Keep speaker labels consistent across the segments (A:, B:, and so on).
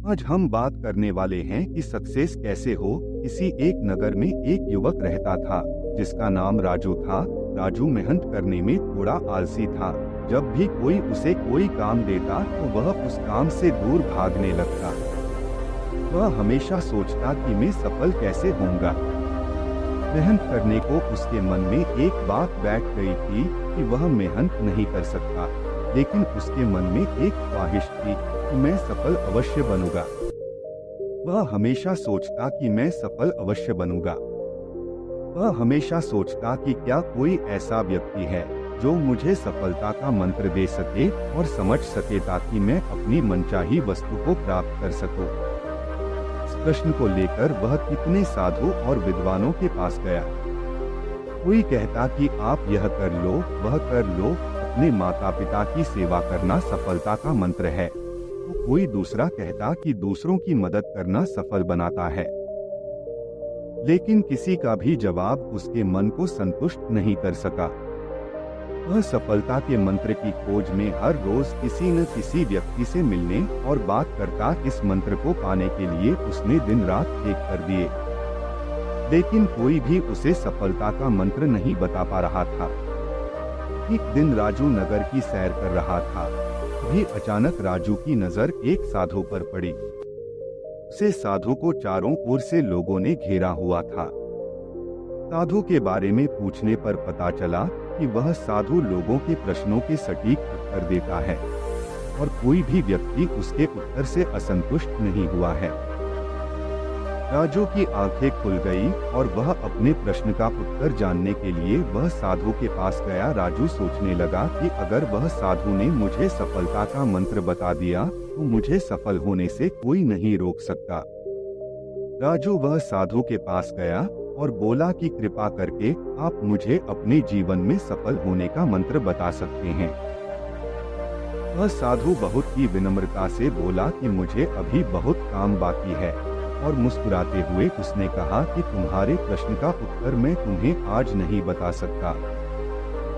A: आज हम बात करने वाले हैं कि सक्सेस कैसे हो। किसी एक नगर में एक युवक रहता था जिसका नाम राजू था। राजू मेहनत करने में थोड़ा आलसी था। जब भी कोई उसे कोई काम देता तो वह उस काम से दूर भागने लगता। वह हमेशा सोचता कि मैं सफल कैसे होऊंगा। मेहनत करने को उसके मन में एक बात बैठ गई थी कि वह मेहनत नहीं कर सकता, लेकिन उसके मन में एक ख्वाहिश थी कि मैं सफल अवश्य बनूंगा। वह हमेशा सोचता कि मैं सफल अवश्य बनूंगा। वह हमेशा सोचता कि क्या कोई ऐसा व्यक्ति है जो मुझे सफलता का मंत्र दे सके और समझ सके ताकि मैं अपनी मनचाही वस्तु को प्राप्त कर सकूं। इस प्रश्न को लेकर वह कितने साधु और विद्वानों के पास गया। कोई कहता कि आप यह कर लो, वह कर लो, अपने माता पिता की सेवा करना सफलता का मंत्र है। तो कोई दूसरा कहता कि दूसरों की मदद करना सफल बनाता है। लेकिन किसी का भी जवाब उसके मन को संतुष्ट नहीं कर सका। वह सफलता के मंत्र की खोज में हर रोज किसी न किसी व्यक्ति से मिलने और बात करता। इस मंत्र को पाने के लिए उसने दिन रात एक कर दिए, लेकिन कोई भी उसे सफलता का मंत्र नहीं बता पा रहा था। एक दिन राजू नगर की सैर कर रहा था। तभी अचानक राजू की नजर एक साधु पर पड़ी। उसे साधु को चारों ओर से लोगों ने घेरा हुआ था। साधु के बारे में पूछने पर पता चला कि वह साधु लोगों के प्रश्नों के सटीक उत्तर देता है और कोई भी व्यक्ति उसके उत्तर से असंतुष्ट नहीं हुआ है। राजू की आंखें खुल गई और वह अपने प्रश्न का उत्तर जानने के लिए वह साधु के पास गया। राजू सोचने लगा कि अगर वह साधु ने मुझे सफलता का मंत्र बता दिया तो मुझे सफल होने से कोई नहीं रोक सकता। राजू वह साधु के पास गया और बोला कि कृपा करके आप मुझे अपने जीवन में सफल होने का मंत्र बता सकते हैं। वह साधु बहुत ही विनम्रता से बोला कि मुझे अभी बहुत काम बाकी है, और मुस्कुराते हुए उसने कहा कि तुम्हारे प्रश्न का उत्तर मैं तुम्हें आज नहीं बता सकता।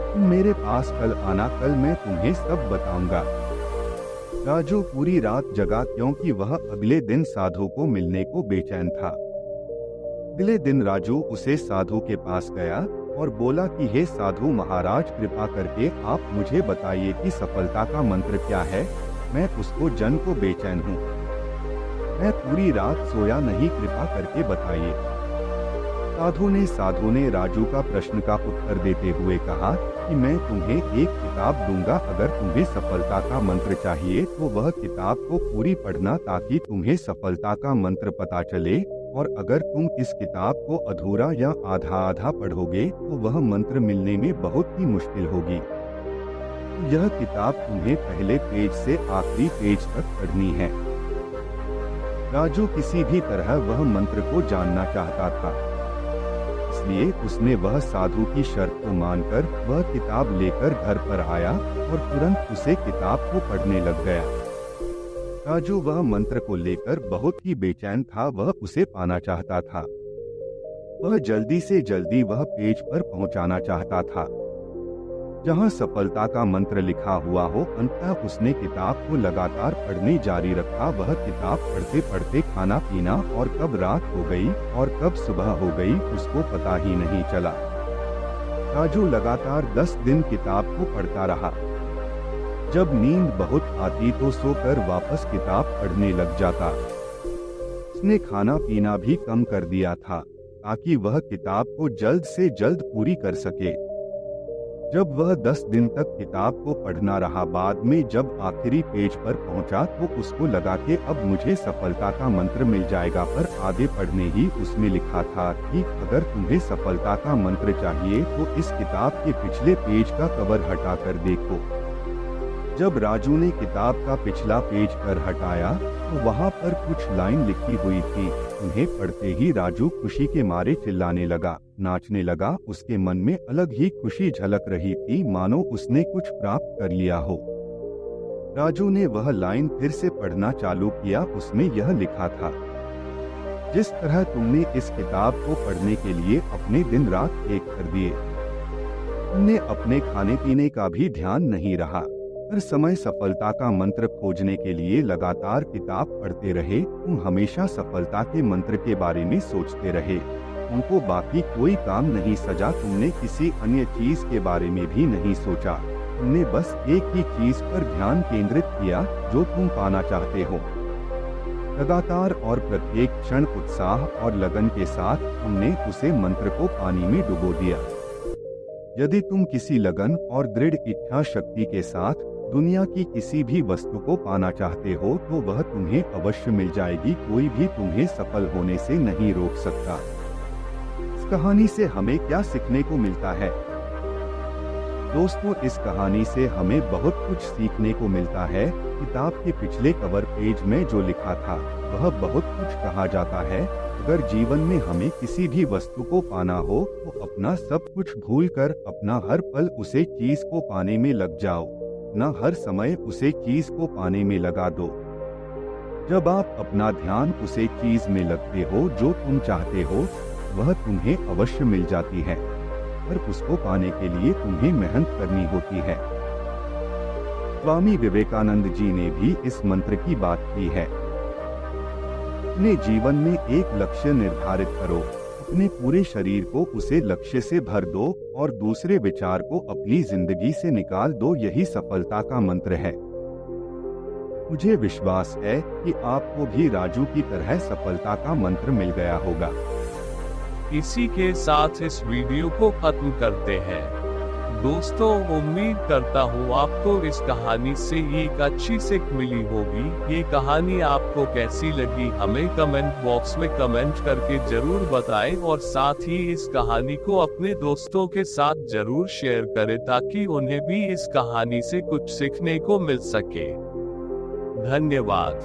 A: तुम मेरे पास कल आना, कल मैं तुम्हें सब बताऊंगा। राजू पूरी रात जगा क्योंकि वह अगले दिन साधु को मिलने को बेचैन था। अगले दिन राजू उसे साधु के पास गया और बोला कि हे साधु महाराज, कृपा करके आप मुझे बताइए कि सफलता का मंत्र क्या है। मैं उसको जन को बेचैन हूँ। मैं पूरी रात सोया नहीं, कृपा करके बताइए। साधु ने राजू का प्रश्न का उत्तर देते हुए कहा कि मैं तुम्हें एक किताब दूंगा। अगर तुम्हें सफलता का मंत्र चाहिए तो वह किताब को पूरी पढ़ना ताकि तुम्हें सफलता का मंत्र पता चले, और अगर तुम इस किताब को अधूरा या आधा आधा पढ़ोगे तो वह मंत्र मिलने में बहुत ही मुश्किल होगी। यह किताब तुम्हें पहले पेज से आखिरी पेज तक पढ़नी है। राजू किसी भी तरह वह मंत्र को जानना चाहता था, इसलिए उसने वह साधु की शर्त को मानकर वह किताब लेकर घर पर आया और तुरंत उसे किताब को पढ़ने लग गया। राजू वह मंत्र को लेकर बहुत ही बेचैन था। वह उसे पाना चाहता था। वह जल्दी से जल्दी वह पेज पर पहुंचाना चाहता था जहां सफलता का मंत्र लिखा हुआ हो। अंततः उसने किताब को लगातार पढ़ने जारी रखा। वह किताब पढ़ते पढ़ते खाना पीना और कब रात हो गई और कब सुबह हो गई उसको पता ही नहीं चला। राजू लगातार 10 दिन किताब को पढ़ता रहा। जब नींद बहुत आती तो सोकर वापस किताब पढ़ने लग जाता। उसने खाना पीना भी कम कर दिया था ताकि वह किताब को जल्द से जल्द पूरी कर सके। जब वह 10 दिन तक किताब को पढ़ना रहा, बाद में जब आखिरी पेज पर पहुंचा तो उसको लगा कि अब मुझे सफलता का मंत्र मिल जाएगा। पर आगे पढ़ने ही उसमें लिखा था कि अगर तुम्हें सफलता का मंत्र चाहिए तो इस किताब के पिछले पेज का कवर हटाकर देखो। जब राजू ने किताब का पिछला पेज कर हटाया तो वहां पर कुछ लाइन लिखी हुई थी। उन्हें पढ़ते ही राजू खुशी के मारे चिल्लाने लगा, नाचने लगा। उसके मन में अलग ही खुशी झलक रही थी, मानो उसने कुछ प्राप्त कर लिया हो। राजू ने वह लाइन फिर से पढ़ना चालू किया। उसमें यह लिखा था, जिस तरह तुमने इस किताब को पढ़ने के लिए अपने दिन रात एक कर दिए, तुमने अपने खाने पीने का भी ध्यान नहीं रहा। हर समय सफलता का मंत्र खोजने के लिए लगातार किताब पढ़ते रहे, तुम हमेशा सफलता के मंत्र के बारे में सोचते रहे। तुमको बाकी कोई काम नहीं सजा, तुमने किसी अन्य चीज के बारे में भी नहीं सोचा। तुमने बस एक ही चीज पर ध्यान केंद्रित किया जो तुम पाना चाहते हो। लगातार और प्रत्येक क्षण उत्साह और लगन के साथ तुमने उसे मंत्र को पानी में डुबो दिया। यदि तुम किसी लगन और दृढ़ इच्छा शक्ति के साथ दुनिया की किसी भी वस्तु को पाना चाहते हो तो वह तुम्हें अवश्य मिल जाएगी। कोई भी तुम्हें सफल होने से नहीं रोक सकता। इस कहानी से हमें क्या सीखने को मिलता है? दोस्तों, इस कहानी से हमें बहुत कुछ सीखने को मिलता है। किताब के पिछले कवर पेज में जो लिखा था वह बहुत कुछ कहा जाता है। अगर जीवन में हमें किसी भी वस्तु को पाना हो तो अपना सब कुछ भूलकर अपना हर पल उसे चीज को पाने में लग जाओ, न हर समय उसे चीज को पाने में लगा दो। जब आप अपना ध्यान उसे चीज में लगते हो जो तुम चाहते हो, वह तुम्हें अवश्य मिल जाती है, पर उसको पाने के लिए तुम्हें मेहनत करनी होती है। स्वामी विवेकानंद जी ने भी इस मंत्र की बात की है। अपने जीवन में एक लक्ष्य निर्धारित करो, अपने पूरे शरीर को उसे लक्ष्य से भर दो और दूसरे विचार को अपनी जिंदगी से निकाल दो। यही सफलता का मंत्र है। मुझे विश्वास है कि आपको भी राजू की तरह सफलता का मंत्र मिल गया होगा।
B: इसी के साथ इस वीडियो को खत्म करते हैं। दोस्तों, उम्मीद करता हूँ आपको इस कहानी से एक अच्छी सीख मिली होगी। ये कहानी आपको कैसी लगी हमें कमेंट बॉक्स में कमेंट करके जरूर बताएं और साथ ही इस कहानी को अपने दोस्तों के साथ जरूर शेयर करें ताकि उन्हें भी इस कहानी से कुछ सीखने को मिल सके। धन्यवाद।